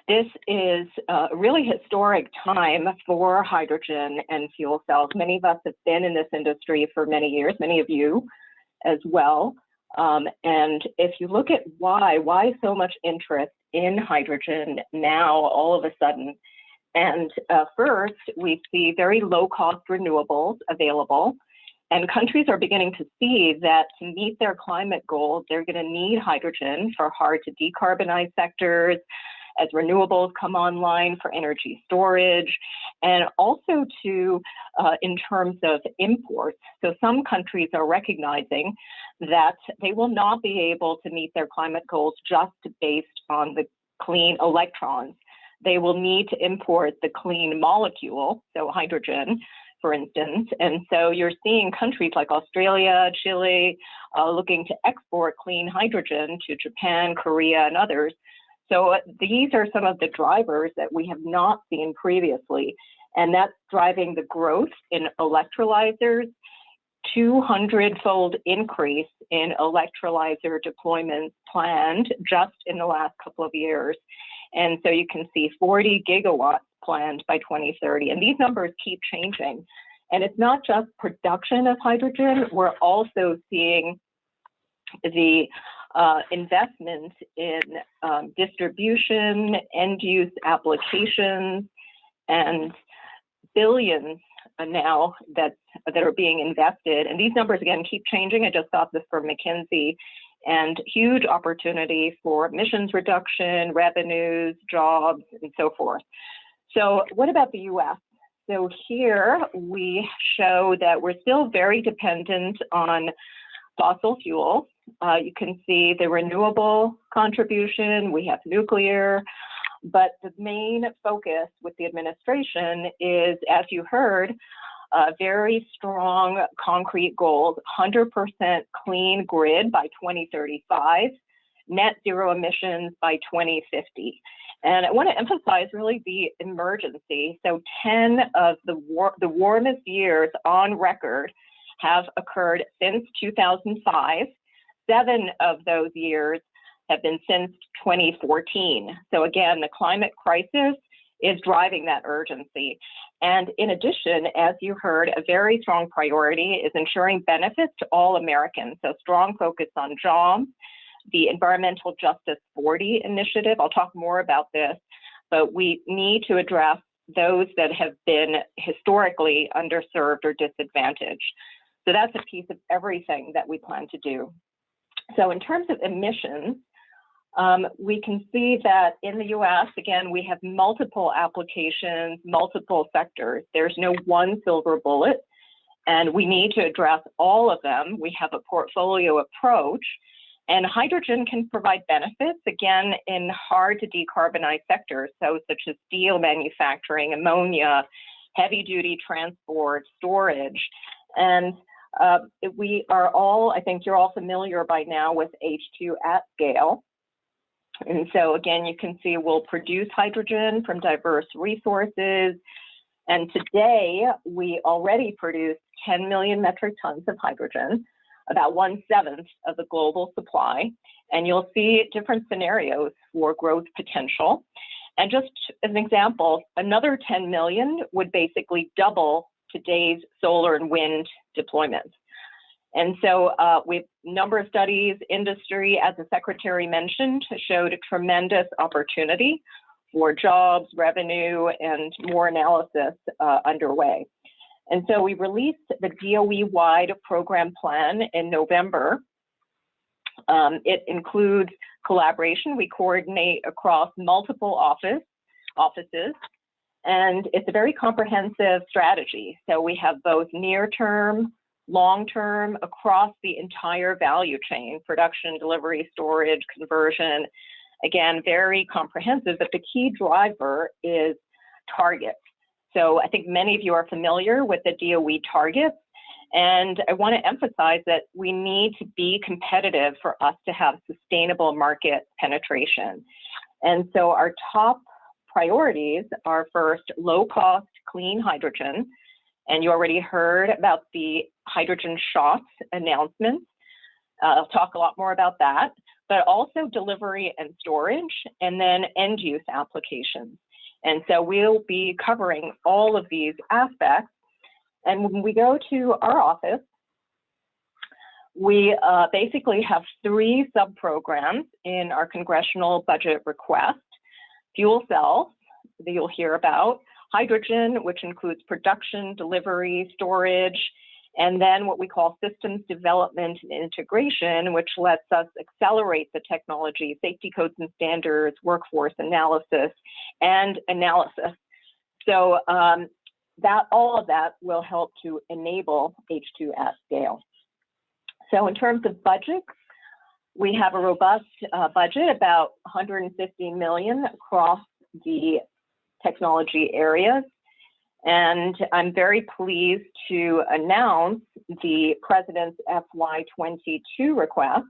This is a really historic time for hydrogen and fuel cells. Many of us have been in this industry for many years, many of you as well. And if you look at why so much interest in hydrogen now all of a sudden? And first, we see very low-cost renewables available. And countries are beginning to see that to meet their climate goals, they're going to need hydrogen for hard to decarbonize sectors, as renewables come online for energy storage, and also to in terms of imports. So some countries are recognizing that they will not be able to meet their climate goals just based on the clean electrons. They will need to import the clean molecule, so hydrogen, for instance. And so you're seeing countries like Australia, Chile, looking to export clean hydrogen to Japan, Korea, and others. So these are some of the drivers that we have not seen previously, and that's driving the growth in electrolyzers, 200-fold increase in electrolyzer deployments planned just in the last couple of years. And so you can see 40 gigawatts planned by 2030, and these numbers keep changing. And it's not just production of hydrogen, we're also seeing the investment in distribution, end-use applications, and billions now that are being invested. And these numbers, again, keep changing. I just got this from McKinsey. And huge opportunity for emissions reduction, revenues, jobs, and so forth. So what about the US? So here we show that we're still very dependent on fossil fuels. You can see the renewable contribution, we have nuclear, but the main focus with the administration is, as you heard, very strong concrete goals, 100% clean grid by 2035, net zero emissions by 2050. And I want to emphasize really the emergency. So 10 of the warmest years on record have occurred since 2005. 7 of those years have been since 2014. So again, the climate crisis is driving that urgency. And in addition, as you heard, a very strong priority is ensuring benefits to all Americans. So strong focus on jobs, the Environmental Justice 40 initiative. I'll talk more about this, but we need to address those that have been historically underserved or disadvantaged. So that's a piece of everything that we plan to do. So in terms of emissions, we can see that in the US, again, we have multiple applications, multiple sectors. There's no one silver bullet, and we need to address all of them. We have a portfolio approach, and hydrogen can provide benefits, again, in hard to decarbonize sectors, so such as steel manufacturing, ammonia, heavy duty transport, storage. And we are all, I think you're all familiar by now with H2 at scale. And so again, you can see we'll produce hydrogen from diverse resources. And today, we already produce 10 million metric tons of hydrogen, about 1/7 of the global supply. And you'll see different scenarios for growth potential. And just as an example, another 10 million would basically double today's solar and wind deployments. And so with a number of studies, industry, as the secretary mentioned, showed a tremendous opportunity for jobs, revenue, and more analysis underway. And so we released the DOE-wide program plan in November. It includes collaboration. We coordinate across multiple offices, and it's a very comprehensive strategy. So we have both near-term, long-term, across the entire value chain, production, delivery, storage, conversion. Again, very comprehensive, but the key driver is targets. So I think many of you are familiar with the DOE targets, and I want to emphasize that we need to be competitive for us to have sustainable market penetration. And so our top priorities are first, low-cost, clean hydrogen. And you already heard about the hydrogen shots announcement. I'll talk a lot more about that. but also delivery and storage, and then end use applications. And so we'll be covering all of these aspects. And when we go to our office, we basically have 3 sub-programs in our congressional budget request: fuel cells that you'll hear about, hydrogen, which includes production, delivery, storage, and then what we call systems development and integration, which lets us accelerate the technology, safety codes and standards, workforce analysis, and analysis. So all of that will help to enable H2 at scale. So in terms of budget, we have a robust budget, about $150 million across the technology areas. And I'm very pleased to announce the President's FY22 request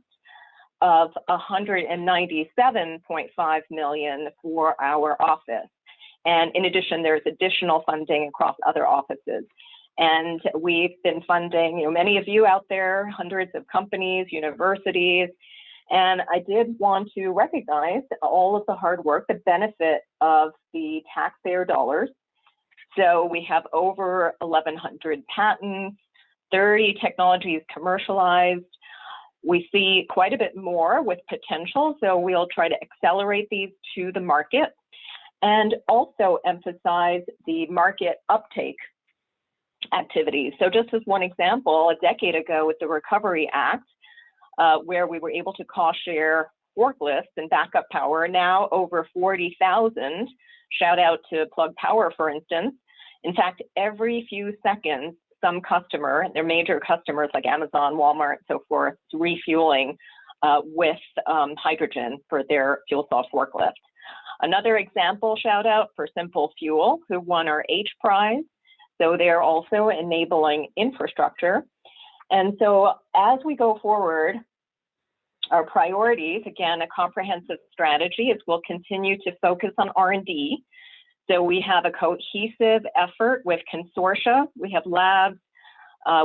of $197.5 million for our office. And in addition, there's additional funding across other offices. And we've been funding, many of you out there, hundreds of companies, universities. And I did want to recognize all of the hard work, the benefit of the taxpayer dollars. So we have over 1,100 patents, 30 technologies commercialized. We see quite a bit more with potential, so we'll try to accelerate these to the market and also emphasize the market uptake activities. So just as one example, a decade ago with the Recovery Act, where we were able to cost share forklifts and backup power, now over 40,000. Shout out to Plug Power, for instance. In fact, every few seconds, some customer, their major customers like Amazon, Walmart, and so forth, refueling with hydrogen for their fuel cell forklift. Another example, shout out for Simple Fuel, who won our H Prize. So they're also enabling infrastructure. And so as we go forward, our priorities, again, a comprehensive strategy, is we'll continue to focus on R&D. So we have a cohesive effort with consortia. We have labs.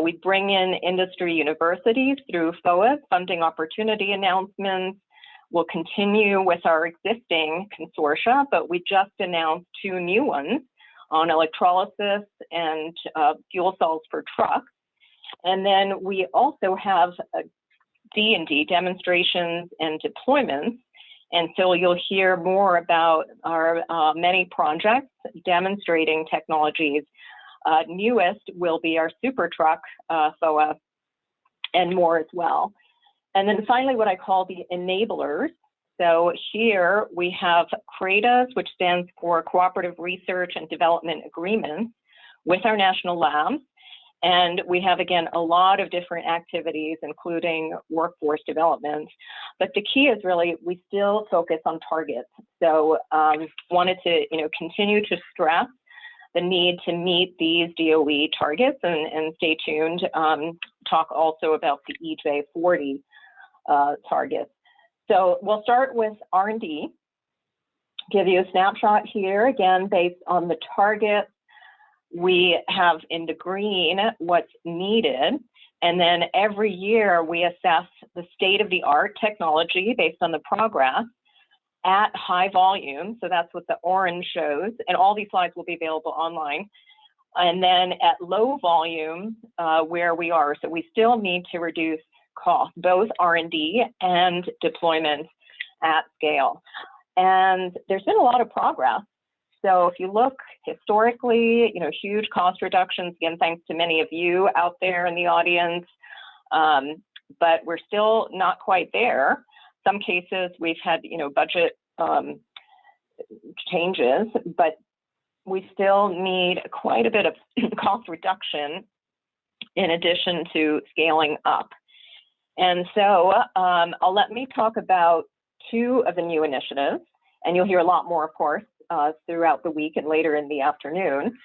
We bring in industry universities through FOA, funding opportunity announcements. We'll continue with our existing consortia, but we just announced 2 new ones on electrolysis and fuel cells for trucks. And then we also have D&D, demonstrations and deployments. And so you'll hear more about our many projects demonstrating technologies. Newest will be our super truck FOA and more as well. And then finally, what I call the enablers. So here we have CRADAs, which stands for Cooperative Research and Development Agreements, with our national labs. And we have, again, a lot of different activities, including workforce development. But the key is really, we still focus on targets. So wanted to continue to stress the need to meet these DOE targets, and stay tuned, talk also about the EJ40 targets. So we'll start with R&D, give you a snapshot here, again, based on the targets. We have in the green what's needed, and then every year we assess the state-of-the-art technology based on the progress at high volume. So that's what the orange shows, and all these slides will be available online. And then at low volume, where we are. So we still need to reduce cost, both R&D and deployment at scale. And there's been a lot of progress. So if you look historically, huge cost reductions, again, thanks to many of you out there in the audience, but we're still not quite there. Some cases we've had, budget changes, but we still need quite a bit of cost reduction in addition to scaling up. And so let me talk about 2 of the new initiatives, and you'll hear a lot more, of course, throughout the week and later in the afternoon.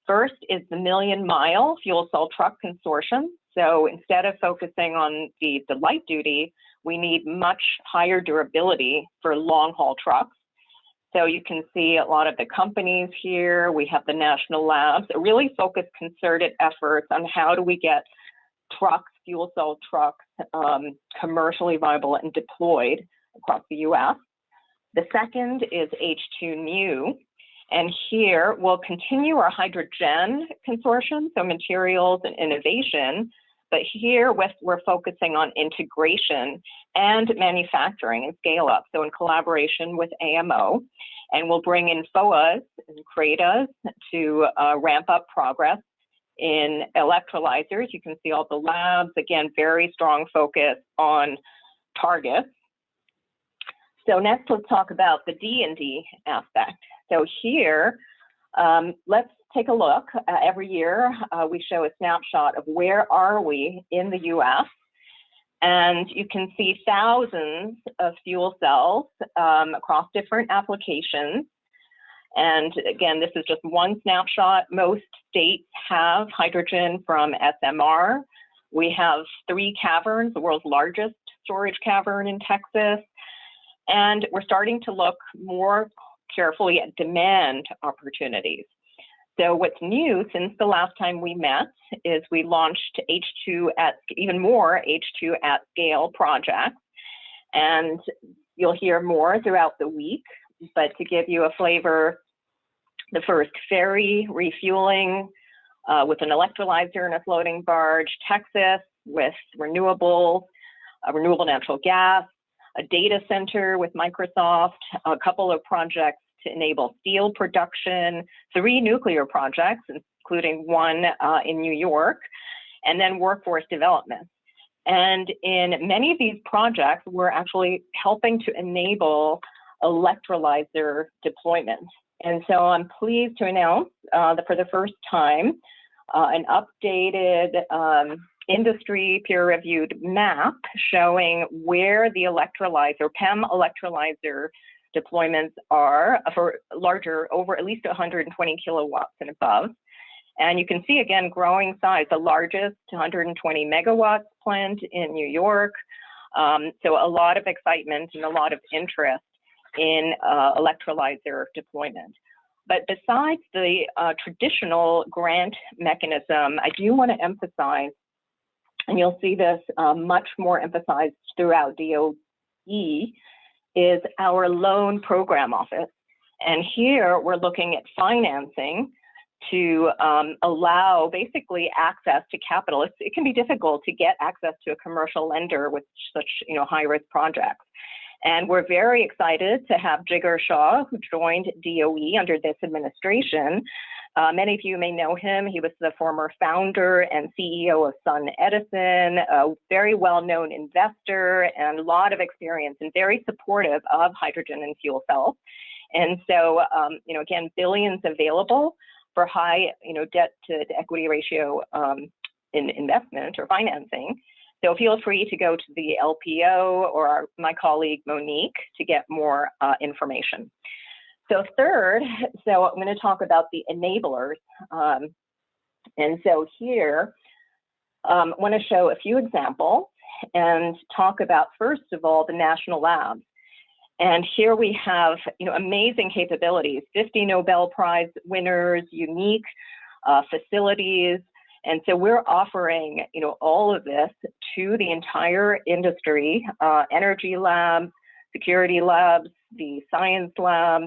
First is the Million Mile Fuel Cell Truck Consortium. So instead of focusing on the light duty, we need much higher durability for long haul trucks. So you can see a lot of the companies here. We have the national labs, a really focused, concerted efforts on how do we get trucks, fuel cell trucks, commercially viable and deployed across the US. The second is H2New. And here we'll continue our hydrogen consortium, so materials and innovation, but here we're focusing on integration and manufacturing and scale up, so in collaboration with AMO. And we'll bring in FOAs and CRADAs to ramp up progress in electrolyzers. You can see all the labs, again, very strong focus on targets. So next, let's talk about the D&D aspect. So here, let's take a look. Every year, we show a snapshot of where are we in the US. And you can see thousands of fuel cells across different applications. And again, this is just one snapshot. Most states have hydrogen from SMR. We have 3 caverns, the world's largest storage cavern in Texas. And we're starting to look more carefully at demand opportunities. So what's new since the last time we met is we launched even more H2 at scale projects. And you'll hear more throughout the week, but to give you a flavor, the first ferry refueling with an electrolyzer and a floating barge, Texas with renewable natural gas, a data center with Microsoft, a couple of projects to enable steel production, 3 nuclear projects, including one in New York, and then workforce development. And in many of these projects, we're actually helping to enable electrolyzer deployment. And so I'm pleased to announce that for the first time, an updated industry peer-reviewed map showing where the electrolyzer, PEM electrolyzer deployments are for larger, over at least 120 kilowatts and above. And you can see, again, growing size, the largest 120 megawatts plant in New York. So a lot of excitement and a lot of interest in electrolyzer deployment. But besides the traditional grant mechanism, I do want to emphasize, and you'll see this much more emphasized throughout DOE, is our loan program office. And here we're looking at financing to allow basically access to capital. It can be difficult to get access to a commercial lender with such high-risk projects. And we're very excited to have Jigar Shah, who joined DOE under this administration. Many of you may know him. He was the former founder and CEO of Sun Edison, a very well-known investor and a lot of experience and very supportive of hydrogen and fuel cells. And so, again, billions available for high, debt to equity ratio in investment or financing. So feel free to go to the LPO or my colleague Monique to get more information. So third, I'm going to talk about the enablers. And so here, I want to show a few examples and talk about, first of all, the national labs. And here we have, amazing capabilities, 50 Nobel Prize winners, unique facilities. And so we're offering, all of this to the entire industry, energy labs, security labs, the science labs.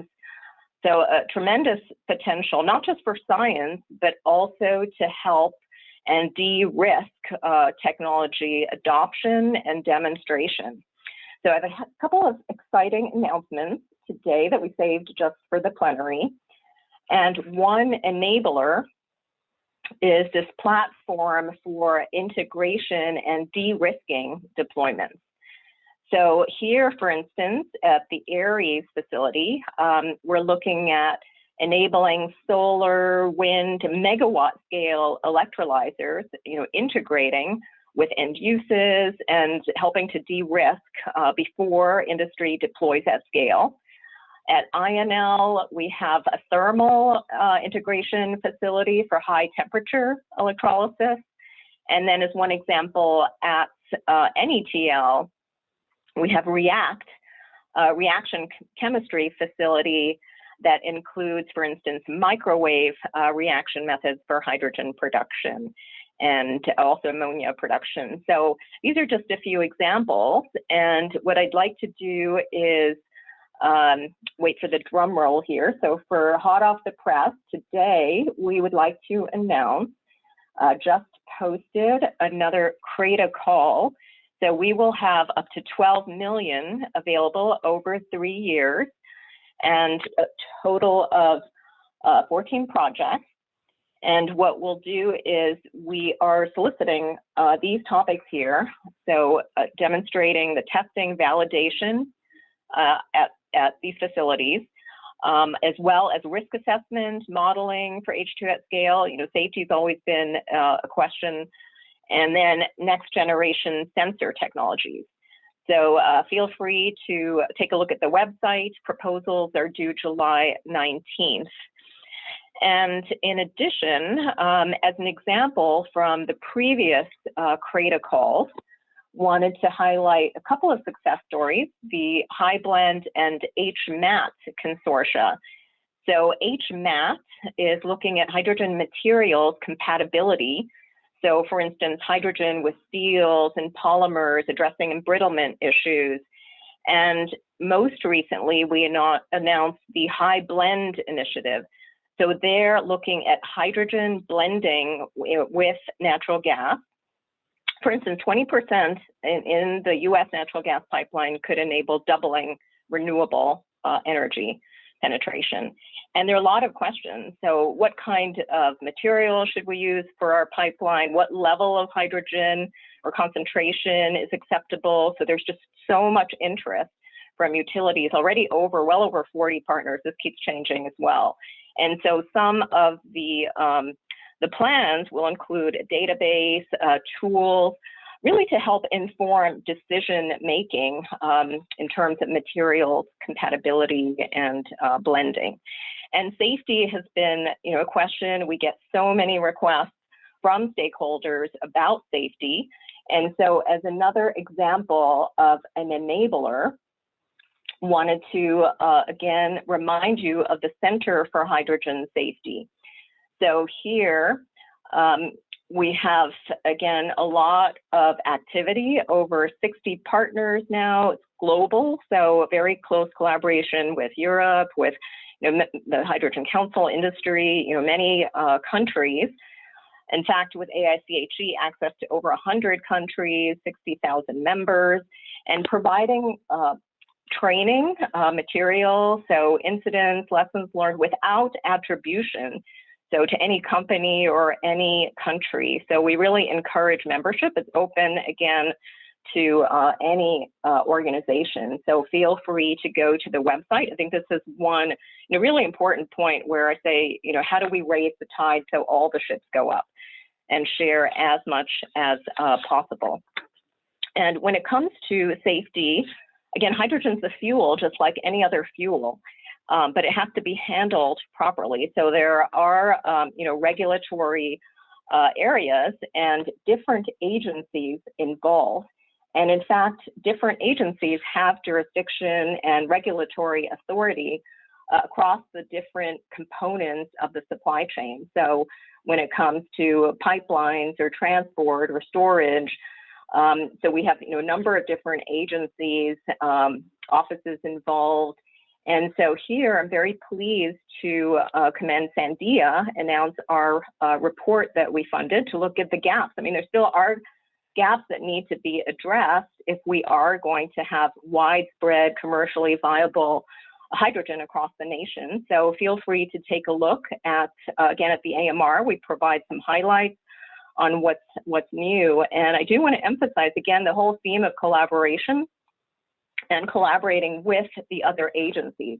So a tremendous potential, not just for science, but also to help and de-risk technology adoption and demonstration. So I have a couple of exciting announcements today that we saved just for the plenary. And one enabler is this platform for integration and de-risking deployments. So here, for instance, at the Aries facility, we're looking at enabling solar, wind, megawatt scale electrolyzers, integrating with end uses and helping to de-risk before industry deploys at scale. At INL, we have a thermal integration facility for high temperature electrolysis. And then as one example, at NETL, we have REACT, a reaction chemistry facility that includes, for instance, microwave reaction methods for hydrogen production. and also ammonia production. So these are just a few examples. And what I'd like to do is wait for the drum roll here. So for hot off the press, today we would like to announce just posted another Create a Call. So we will have up to 12 million available over 3 years and a total of 14 projects. And what we'll do is we are soliciting these topics here. So demonstrating the testing validation at these facilities, as well as risk assessment, modeling for H2 at scale. You know, safety has always been a question. And then next generation sensor technologies. So feel free to take a look at the website. Proposals are due July 19th. And in addition, as an example from the previous Create a Calls, wanted to highlight a couple of success stories, the High Blend and HMAT consortia. So HMAT is looking at hydrogen materials compatibility. So for instance, hydrogen with steels and polymers, addressing embrittlement issues. And most recently, we announced the High Blend initiative. So they're looking at hydrogen blending with natural gas. For instance, 20% in the US natural gas pipeline could enable doubling renewable energy penetration. And there are a lot of questions. So what kind of material should we use for our pipeline? What level of hydrogen or concentration is acceptable? So there's just so much interest from utilities, already well over 40 partners. This keeps changing as well. And so some of the plans will include a database, tools, really to help inform decision making in terms of materials compatibility and blending. And safety has been, a question. We get so many requests from stakeholders about safety. And so as another example of an enabler, wanted to, again, remind you of the Center for Hydrogen Safety. So here, we have, again, a lot of activity, over 60 partners now. It's global, so a very close collaboration with Europe, with the Hydrogen Council industry, many countries. In fact, with AICHE, access to over 100 countries, 60,000 members, and providing training material, so incidents, lessons learned without attribution, so to any company or any country. So we really encourage membership. It's open, again, to any organization. So feel free to go to the website. I think this is one really important point where I say, how do we raise the tide so all the ships go up and share as much as possible. And when it comes to safety, again, hydrogen's a fuel, just like any other fuel, but it has to be handled properly. So there are, regulatory areas and different agencies involved. And in fact, different agencies have jurisdiction and regulatory authority across the different components of the supply chain. So when it comes to pipelines or transport or storage, so we have a number of different agencies, offices involved. And so here I'm very pleased to commend Sandia, announce our report that we funded to look at the gaps. I mean, there still are gaps that need to be addressed if we are going to have widespread commercially viable hydrogen across the nation. So feel free to take a look at, again, at the AMR. We provide some highlights on what's new. And I do want to emphasize, again, the whole theme of collaboration and collaborating with the other agencies.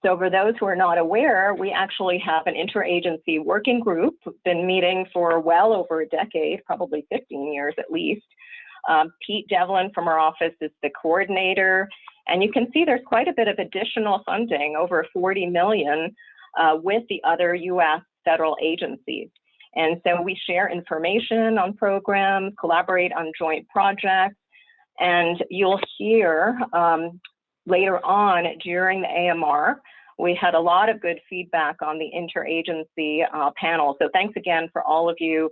So for those who are not aware, we actually have an interagency working group, been meeting for well over a decade, probably 15 years at least. Pete Devlin from our office is the coordinator. And you can see there's quite a bit of additional funding, over 40 million, with the other US federal agencies. And so we share information on programs, collaborate on joint projects, and you'll hear later on during the AMR, we had a lot of good feedback on the interagency panel. So thanks again for all of you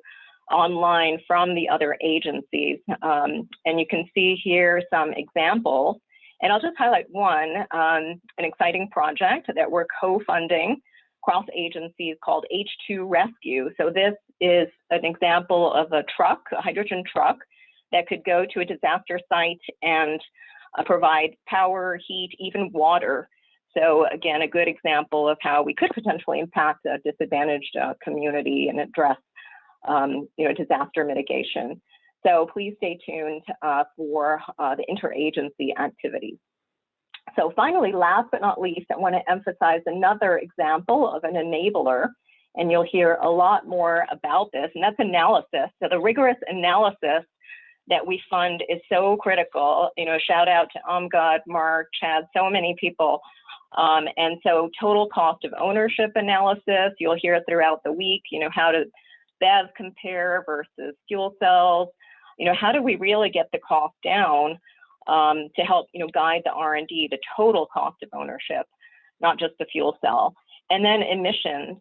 online from the other agencies. And you can see here some examples. And I'll just highlight one, an exciting project that we're co-funding across agencies called H2 Rescue. So this is an example of a truck, a hydrogen truck, that could go to a disaster site and provide power, heat, even water. So again, a good example of how we could potentially impact a disadvantaged community and address disaster mitigation. So please stay tuned for the interagency activities. So finally, last but not least, I want to emphasize another example of an enabler, and you'll hear a lot more about this, and that's analysis. So the rigorous analysis that we fund is so critical. Shout out to Amgad, Mark, Chad, so many people. And so total cost of ownership analysis, you'll hear throughout the week, how does BEV compare versus fuel cells? How do we really get the cost down to help, guide the R&D, the total cost of ownership, not just the fuel cell. And then emissions,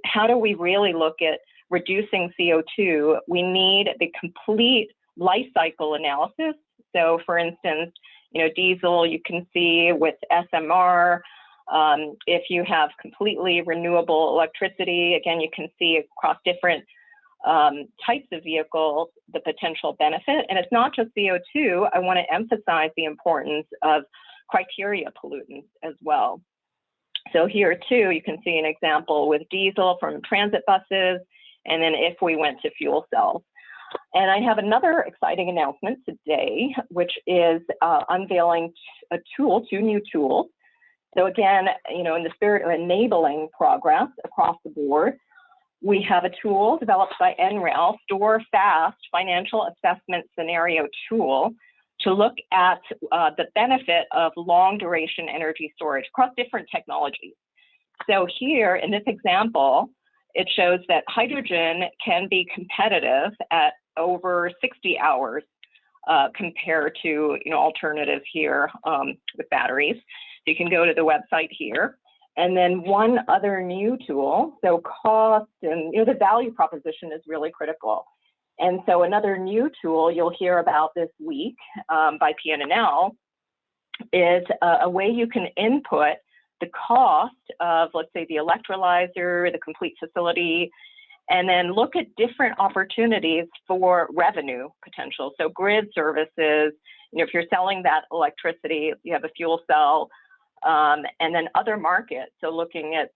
how do we really look at reducing CO2? We need the complete life cycle analysis. So for instance, diesel, you can see with SMR, if you have completely renewable electricity, again, you can see across different types of vehicles, the potential benefit. And it's not just CO2. I want to emphasize the importance of criteria pollutants as well. So here too, you can see an example with diesel from transit buses, and then if we went to fuel cells. And I have another exciting announcement today, which is unveiling two new tools. So again, in the spirit of enabling progress across the board, we have a tool developed by NREL, Store Fast Financial Assessment Scenario Tool, to look at the benefit of long duration energy storage across different technologies. So here in this example, it shows that hydrogen can be competitive at over 60 hours compared to alternatives here with batteries. You can go to the website here. And then one other new tool, so cost and the value proposition is really critical. And so another new tool you'll hear about this week by PNNL is a way you can input the cost of, let's say, the electrolyzer, the complete facility, and then look at different opportunities for revenue potential. So grid services, if you're selling that electricity, you have a fuel cell, and then other markets. So looking at,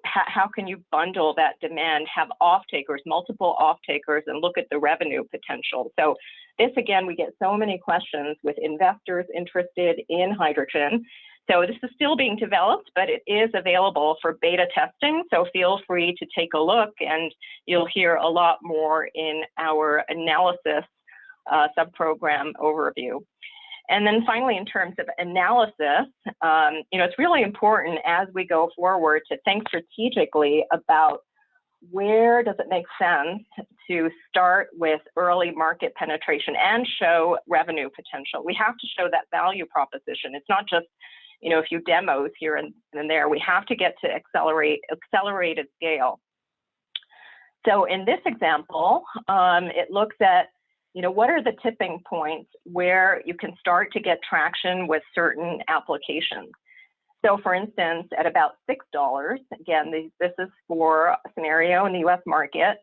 how can you bundle that demand, have off-takers, multiple off-takers, and look at the revenue potential. So this, again, we get so many questions with investors interested in hydrogen. So this is still being developed, but it is available for beta testing. So feel free to take a look, and you'll hear a lot more in our analysis subprogram overview. And then finally, in terms of analysis, it's really important as we go forward to think strategically about where does it make sense to start with early market penetration and show revenue potential. We have to show that value proposition. It's not just a few demos here and there. We have to get to accelerated scale. So in this example, it looks at what are the tipping points where you can start to get traction with certain applications. So for instance, at about $6, again, this is for a scenario in the US market,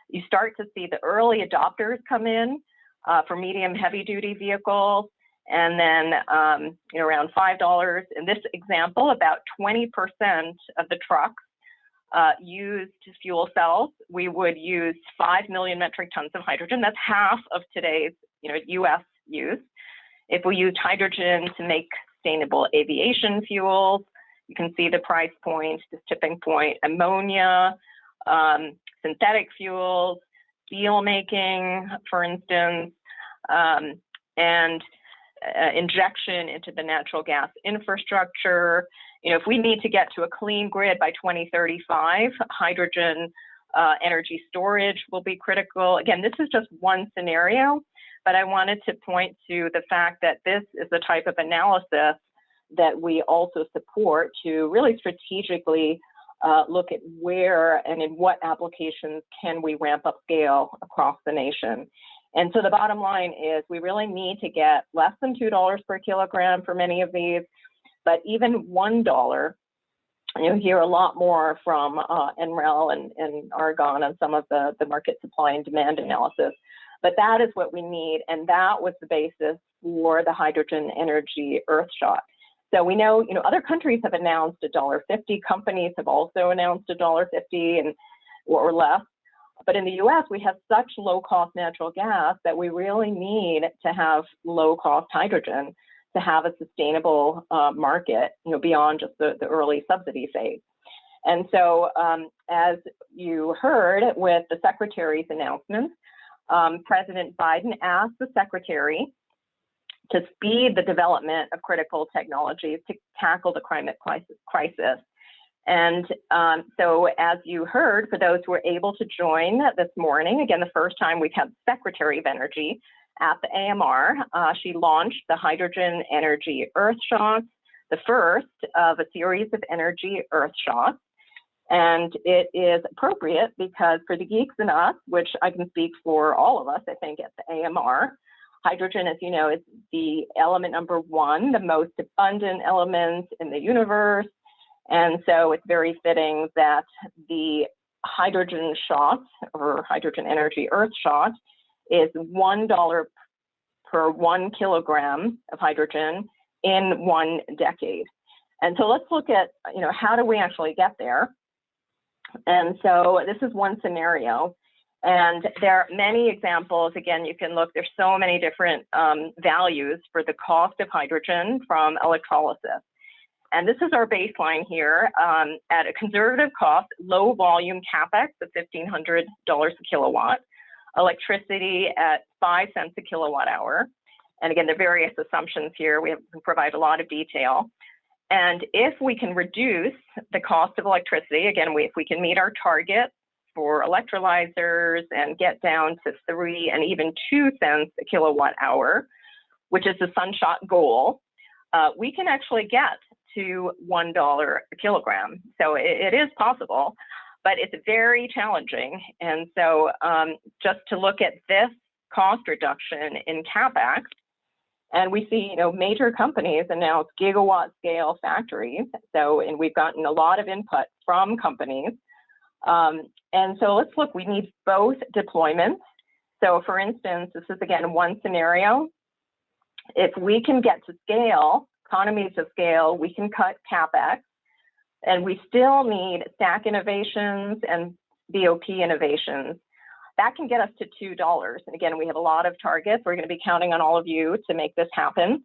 you start to see the early adopters come in for medium heavy duty vehicles, and then around $5. In this example, about 20% of the trucks used fuel cells. We would use 5 million metric tons of hydrogen. That's half of today's US use. If we used hydrogen to make sustainable aviation fuels, you can see the price point, this tipping point, ammonia, synthetic fuels, steel making, for instance, and injection into the natural gas infrastructure. If we need to get to a clean grid by 2035, hydrogen energy storage will be critical. Again, this is just one scenario, but I wanted to point to the fact that this is the type of analysis that we also support to really strategically look at where and in what applications can we ramp up scale across the nation. And so the bottom line is we really need to get less than $2 per kilogram for many of these, but even $1. You'll hear a lot more from NREL and Argonne on some of the market supply and demand analysis. But that is what we need, and that was the basis for the hydrogen energy Earthshot. So we know, other countries have announced $1.50. Companies have also announced $1.50 and or less. But in the U.S., we have such low-cost natural gas that we really need to have low-cost hydrogen to have a sustainable market, beyond just the early subsidy phase. And so, as you heard with the Secretary's announcements, President Biden asked the Secretary to speed the development of critical technologies to tackle the climate crisis. And so, as you heard, for those who were able to join this morning, again, the first time we've had Secretary of Energy at the AMR, she launched the Hydrogen Energy Earthshot, the first of a series of energy Earthshots. And it is appropriate because for the geeks and us, which I can speak for all of us, I think, at the AMR, hydrogen, as you know, is the element number one, the most abundant element in the universe. And so it's very fitting that the hydrogen shot, or hydrogen energy Earthshot, is $1 per 1 kilogram of hydrogen in 1 decade. And so let's look at, how do we actually get there? And so this is one scenario. And there are many examples. Again, you can look, there's so many different values for the cost of hydrogen from electrolysis. And this is our baseline here at a conservative cost, low volume CapEx of $1,500 a kilowatt, electricity at 5 cents a kilowatt hour. And again, the various assumptions here, we provide a lot of detail. And if we can reduce the cost of electricity, again, if we can meet our target for electrolyzers and get down to 3 and even 2 cents a kilowatt hour, which is the Sunshot goal, we can actually get to $1 a kilogram. So it is possible, but it's very challenging. And so just to look at this cost reduction in CapEx, and we see, major companies announce gigawatt scale factories. So, and we've gotten a lot of input from companies. And so let's look, we need both deployments. So for instance, this is again one scenario. If we can get to scale, economies of scale, we can cut CapEx, and we still need stack innovations and BOP innovations. That can get us to $2. And again, we have a lot of targets. We're going to be counting on all of you to make this happen.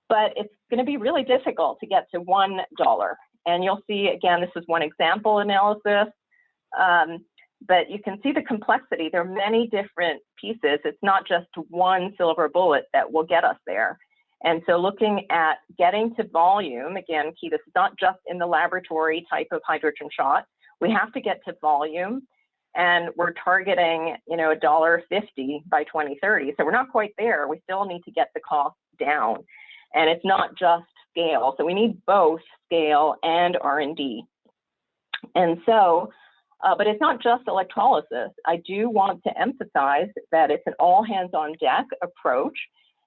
But it's going to be really difficult to get to $1. And you'll see, again, this is one example analysis. But you can see the complexity. There are many different pieces. It's not just one silver bullet that will get us there. And so looking at getting to volume, again, key, this is not just in the laboratory type of hydrogen shot. We have to get to volume. And we're targeting, $1.50 by 2030. So we're not quite there. We still need to get the cost down. And it's not just scale. So we need both scale and R&D. And so, but it's not just electrolysis. I do want to emphasize that it's an all hands on deck approach.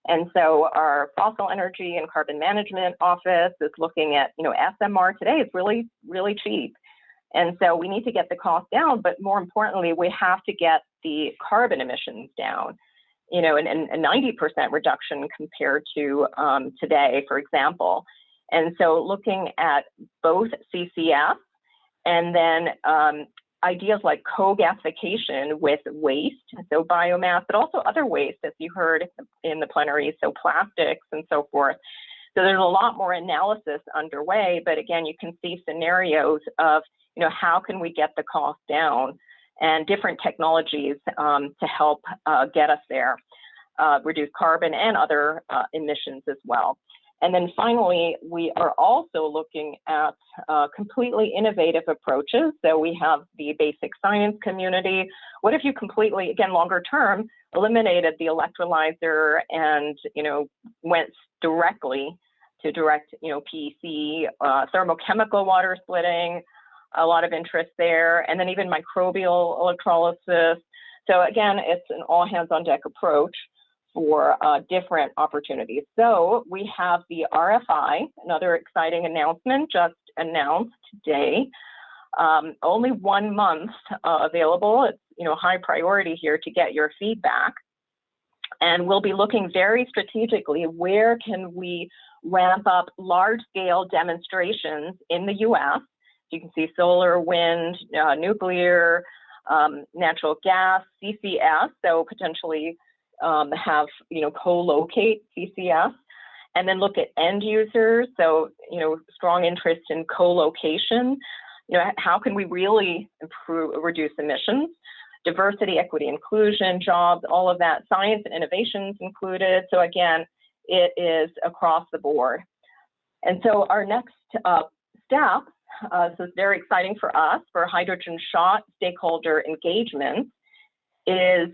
And so our fossil energy and carbon management office is looking at, SMR today is really, really cheap. And so we need to get the cost down, but more importantly, we have to get the carbon emissions down, and a 90% reduction compared to today, for example. And so looking at both CCS and then ideas like co-gasification with waste, so biomass, but also other waste, as you heard in the plenary, so plastics and so forth. So there's a lot more analysis underway, but again, you can see scenarios of, how can we get the cost down and different technologies to help get us there, reduce carbon and other emissions as well. And then finally, we are also looking at completely innovative approaches. So we have the basic science community. What if you completely, again, longer term, eliminated the electrolyzer and, went directly to direct, PEC, thermochemical water splitting, a lot of interest there, and then even microbial electrolysis. So again, it's an all hands on deck approach for different opportunities. So we have the RFI, another exciting announcement just announced today. Only 1 month available. It's high priority here to get your feedback. And we'll be looking very strategically, where can we ramp up large-scale demonstrations in the U.S. You can see solar, wind, nuclear, natural gas, CCS, so potentially have, co-locate CCS, and then look at end users. So, strong interest in co-location. How can we really reduce emissions? Diversity, equity, inclusion, jobs, all of that, science and innovations included. So again, it is across the board. And so our next step, so it's very exciting for us, for Hydrogen Shot stakeholder engagement, is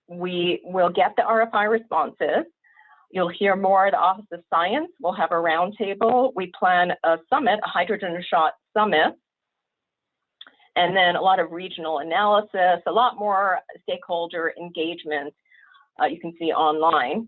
we will get the RFI responses. You'll hear more at the Office of Science. We'll have a roundtable. We plan a summit, a Hydrogen Shot summit, and then a lot of regional analysis, a lot more stakeholder engagement you can see online.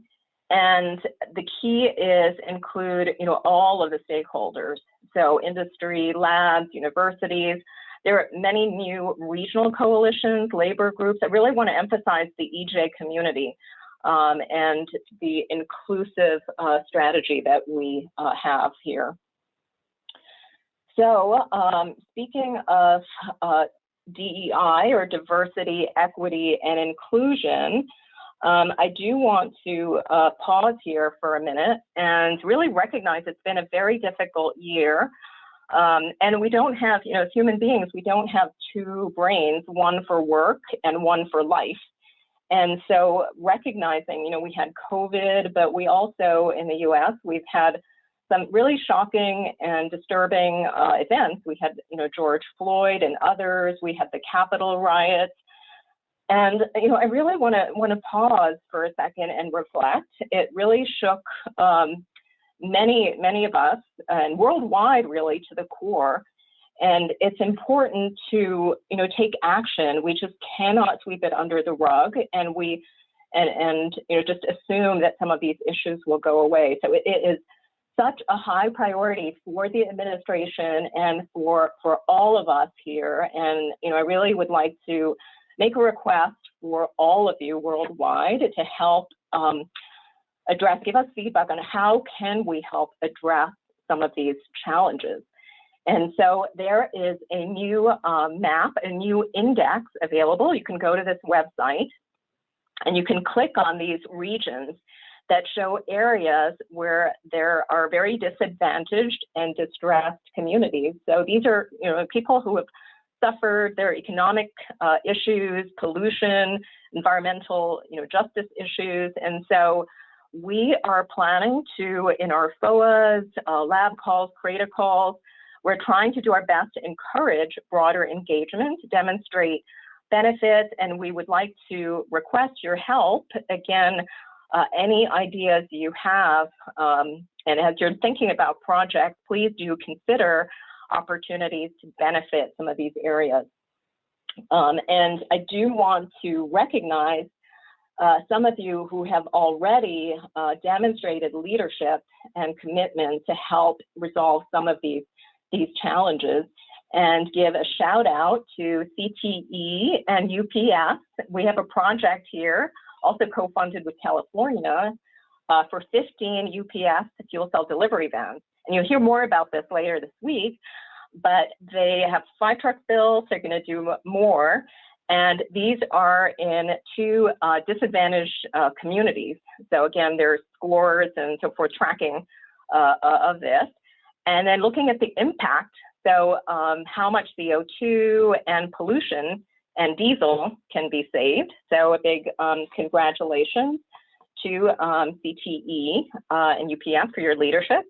And the key is include, all of the stakeholders. So industry, labs, universities. There are many new regional coalitions, labor groups that really want to emphasize the EJ community and the inclusive strategy that we have here. So speaking of DEI, or diversity, equity, and inclusion, I do want to pause here for a minute and really recognize it's been a very difficult year. And we don't have, as human beings, we don't have two brains, one for work and one for life. And so recognizing, we had COVID, but we also, in the US, we've had some really shocking and disturbing events. We had, George Floyd and others. We had the Capitol riots. And, I really want to pause for a second and reflect. It really shook many of us, and worldwide, really, to the core. And it's important to, take action. We just cannot sweep it under the rug, and just assume that some of these issues will go away. So it is such a high priority for the administration and for all of us here. And, I really would like to make a request for all of you worldwide to help give us feedback on how can we help address some of these challenges. And so there is a new map, a new index available. You can go to this website and you can click on these regions that show areas where there are very disadvantaged and distressed communities. So these are, people who have suffered their economic issues, pollution, environmental, justice issues. And so we are planning to, in our FOAs, lab calls, creator calls, we're trying to do our best to encourage broader engagement, to demonstrate benefits, and we would like to request your help. Again, any ideas you have, and as you're thinking about projects, please do consider opportunities to benefit some of these areas. And I do want to recognize some of you who have already demonstrated leadership and commitment to help resolve some of these challenges, and give a shout out to CTE and UPS. We have a project here, also co-funded with California, for 15 UPS fuel cell delivery vans. And you'll hear more about this later this week, but they have 5 trucks built, they're gonna do more. And these are in 2 disadvantaged communities. So again, there's scores and so forth tracking of this. And then looking at the impact, so how much CO2 and pollution and diesel can be saved. So a big congratulations to CTE and UPS for your leadership.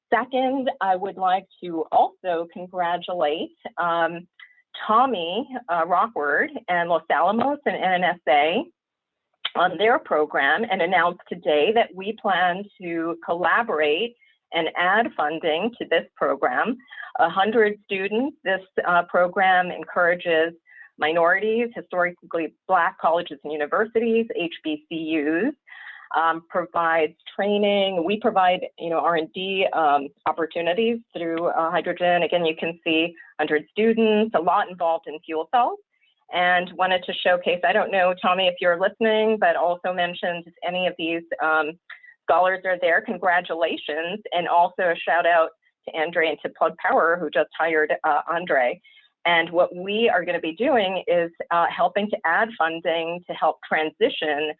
Second, I would like to also congratulate Tommy Rockford and Los Alamos and NNSA on their program, and announce today that we plan to collaborate and add funding to this program. 100 students. This program encourages minorities, historically Black colleges and universities, HBCUs, provides training. We provide, R&D opportunities through hydrogen. Again, you can see 100 students, a lot involved in fuel cells, and wanted to showcase, I don't know, Tommy, if you're listening, but also mentioned if any of these scholars are there, congratulations, and also a shout out to Andre and to Plug Power, who just hired Andre. And what we are going to be doing is helping to add funding to help transition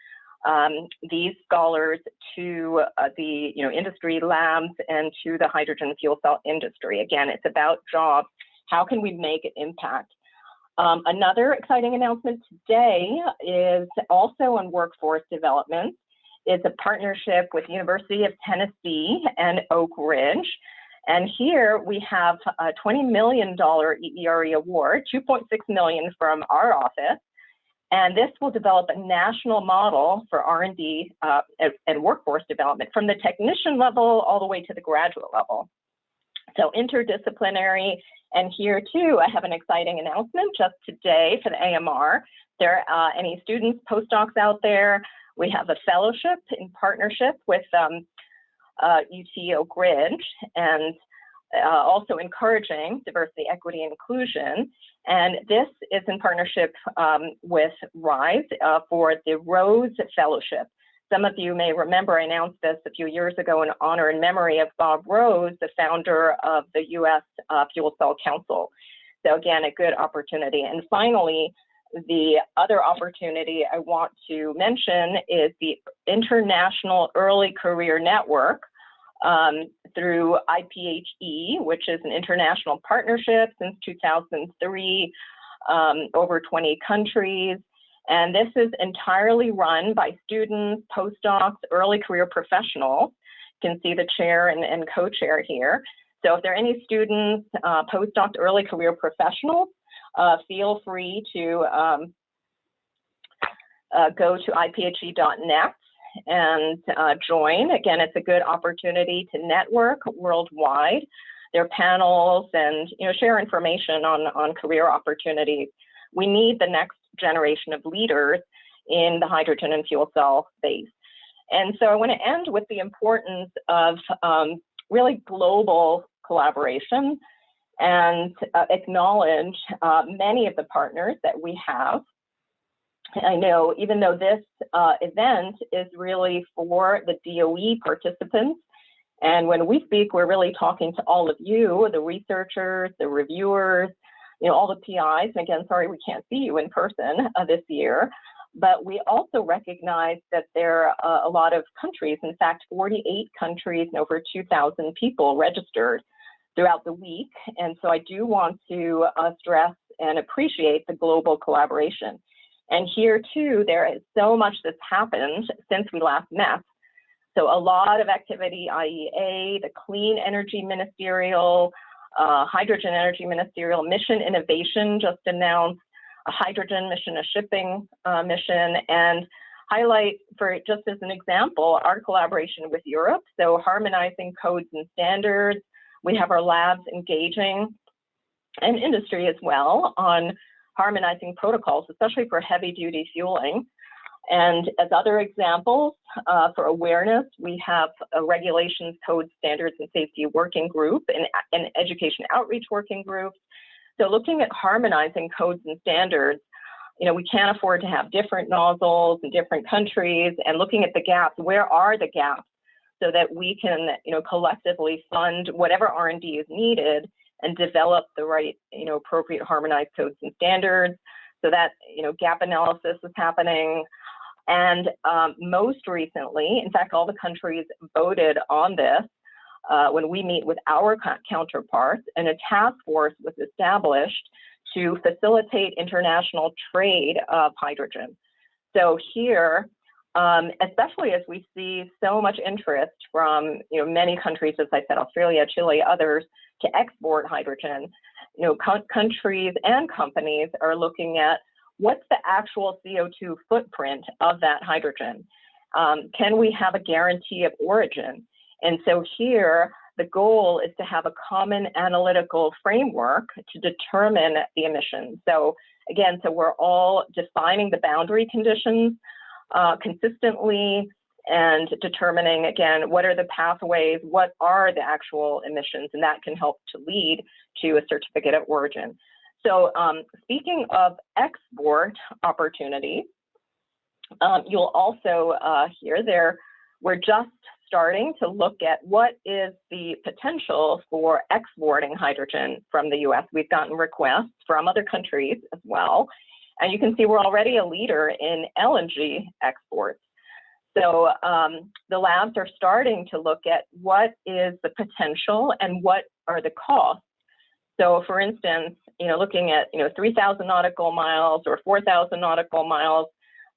these scholars to the industry labs and to the hydrogen fuel cell industry. Again, it's about jobs. How can we make an impact? Another exciting announcement today is also on workforce development. It's a partnership with University of Tennessee and Oak Ridge. And here we have a $20 million EERE award, $2.6 million from our office. And this will develop a national model for R&D and workforce development from the technician level all the way to the graduate level. So interdisciplinary. And here too, I have an exciting announcement just today for the AMR. There are any students, postdocs out there. We have a fellowship in partnership with UT Oak Ridge, and also encouraging diversity, equity, and inclusion. And this is in partnership with RISE for the Rose Fellowship. Some of you may remember I announced this a few years ago in honor and memory of Bob Rose, the founder of the U.S. Fuel Cell Council. So again, a good opportunity. And finally, the other opportunity I want to mention is the International Early Career Network through IPHE, which is an international partnership since 2003, over 20 countries. And this is entirely run by students, postdocs, early career professionals. You can see the chair and co-chair here. So if there are any students, postdocs, early career professionals, feel free to go to iphe.net and join. Again, it's a good opportunity to network worldwide. There are panels and share information on career opportunities. We need the next generation of leaders in the hydrogen and fuel cell space. And so I want to end with the importance of really global collaboration and acknowledge many of the partners that we have. I know even though this event is really for the DOE participants, and when we speak, we're really talking to all of you, the researchers, the reviewers, all the PIs. And again, sorry, we can't see you in person this year, but we also recognize that there are a lot of countries, in fact, 48 countries and over 2,000 people registered throughout the week. And so I do want to stress and appreciate the global collaboration. And here too, there is so much that's happened since we last met. So a lot of activity, IEA, the Clean Energy Ministerial, Hydrogen Energy Ministerial, Mission Innovation just announced a hydrogen mission, a shipping mission, and highlight for just as an example, our collaboration with Europe. So harmonizing codes and standards. We have our labs engaging and industry as well on harmonizing protocols, especially for heavy duty fueling. And as other examples, for awareness, we have a regulations, code standards, and safety working group and education outreach working groups. So looking at harmonizing codes and standards, we can't afford to have different nozzles in different countries, and looking at the gaps, where are the gaps, so that we can, collectively fund whatever R&D is needed and develop the right, appropriate harmonized codes and standards. So that, gap analysis is happening. And most recently, in fact, all the countries voted on this when we meet with our counterparts, and a task force was established to facilitate international trade of hydrogen. So here, especially as we see so much interest from many countries, as I said, Australia, Chile, others, to export hydrogen, countries and companies are looking at what's the actual CO2 footprint of that hydrogen. Can we have a guarantee of origin? And so here, the goal is to have a common analytical framework to determine the emissions. So again, so we're all defining the boundary conditions consistently and determining, again, what are the pathways, what are the actual emissions, and that can help to lead to a certificate of origin. So speaking of export opportunities, you'll also hear there, we're just starting to look at what is the potential for exporting hydrogen from the US. We've gotten requests from other countries as well. And you can see we're already a leader in LNG exports. So the labs are starting to look at what is the potential and what are the costs. So for instance, looking at, 3,000 nautical miles or 4,000 nautical miles,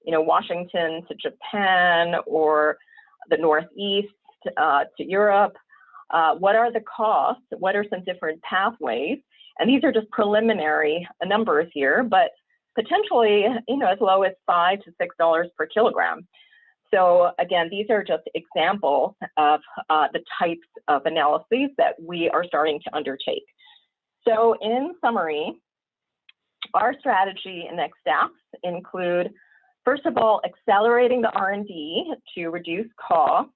Washington to Japan or the Northeast to Europe, what are the costs? What are some different pathways? And these are just preliminary numbers here, but potentially, as low as $5 to $6 per kilogram. So again, these are just examples of the types of analyses that we are starting to undertake. So in summary, our strategy and next steps include, first of all, accelerating the R&D to reduce costs,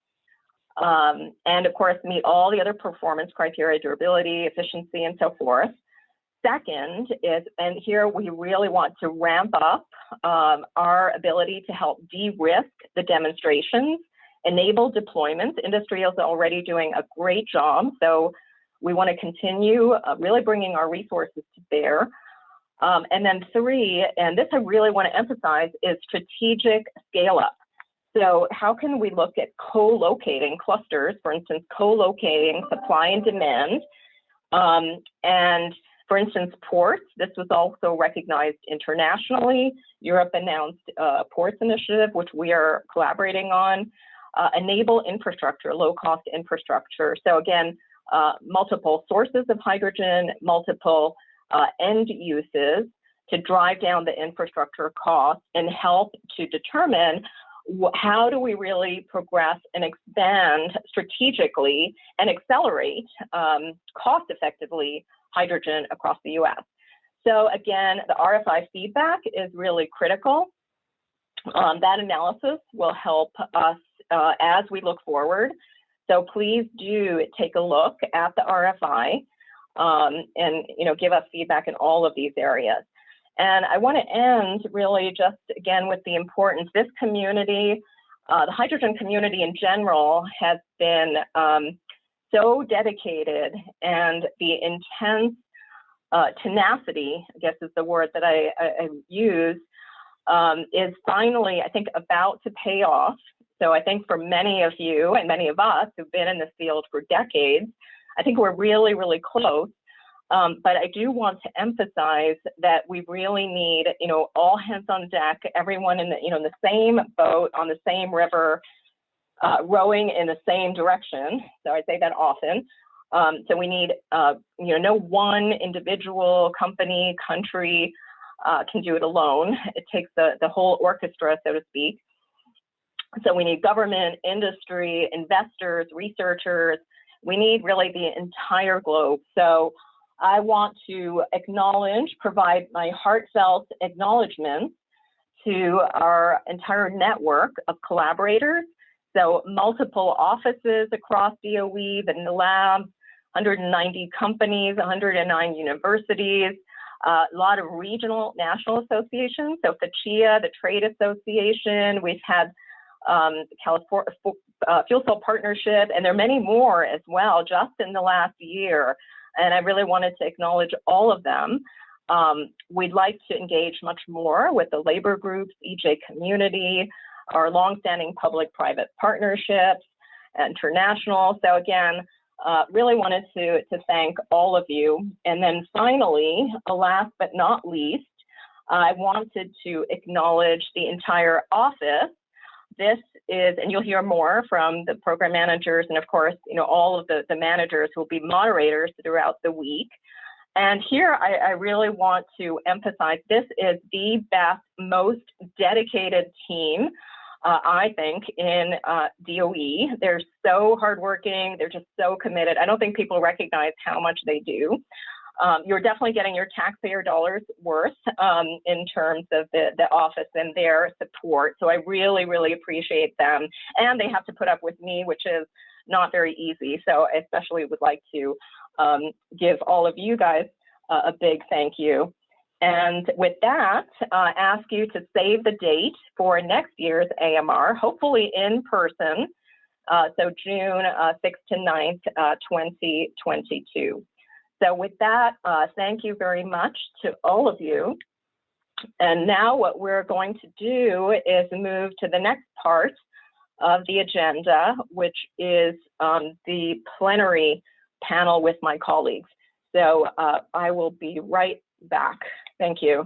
and of course, meet all the other performance criteria, durability, efficiency, and so forth. Second is, and here we really want to ramp up our ability to help de-risk the demonstrations, enable deployments. Industry is already doing a great job, so we want to continue really bringing our resources to bear. And then three, and this I really want to emphasize, is strategic scale up. So how can we look at co-locating clusters, for instance, co-locating supply and demand, and for instance, ports. This was also recognized internationally. Europe announced a ports initiative, which we are collaborating on. Enable infrastructure, low-cost infrastructure. So again, multiple sources of hydrogen, multiple end uses to drive down the infrastructure costs and help to determine how do we really progress and expand strategically and accelerate cost-effectively hydrogen across the US. So again, the RFI feedback is really critical. That analysis will help us as we look forward. So please do take a look at the RFI and give us feedback in all of these areas. And I want to end really just again with the importance. This community, the hydrogen community in general, has been so dedicated, and the intense tenacity, I guess is the word that I use, is finally, I think, about to pay off. So I think for many of you and many of us who've been in this field for decades, I think we're really, really close. But I do want to emphasize that we really need, all hands on deck, everyone in the, in the same boat, on the same river, rowing in the same direction. So I say that often. So we need, no one individual, company, country can do it alone. It takes the whole orchestra, so to speak. So we need government, industry, investors, researchers. We need really the entire globe. So I want to provide my heartfelt acknowledgement to our entire network of collaborators. So multiple offices across DOE, the labs, 190 companies, 109 universities, a lot of regional national associations. So FACHIA, the Trade Association, we've had California Fuel Cell Partnership, and there are many more as well just in the last year. And I really wanted to acknowledge all of them. We'd like to engage much more with the labor groups, EJ community, our longstanding public-private partnerships, international. So again, really wanted to thank all of you. And then finally, last but not least, I wanted to acknowledge the entire office. This is, and you'll hear more from the program managers and of course, all of the managers who will be moderators throughout the week. And here I really want to emphasize this is the best, most dedicated team I think, in DOE. They're so hardworking. They're just so committed. I don't think people recognize how much they do. You're definitely getting your taxpayer dollars worth in terms of the office and their support. So I really, really appreciate them. And they have to put up with me, which is not very easy. So I especially would like to give all of you guys a big thank you. And with that, ask you to save the date for next year's AMR, hopefully in person. So June 6th to 9th, 2022. So with that, thank you very much to all of you. And now what we're going to do is move to the next part of the agenda, which is the plenary panel with my colleagues. So I will be right back. Thank you.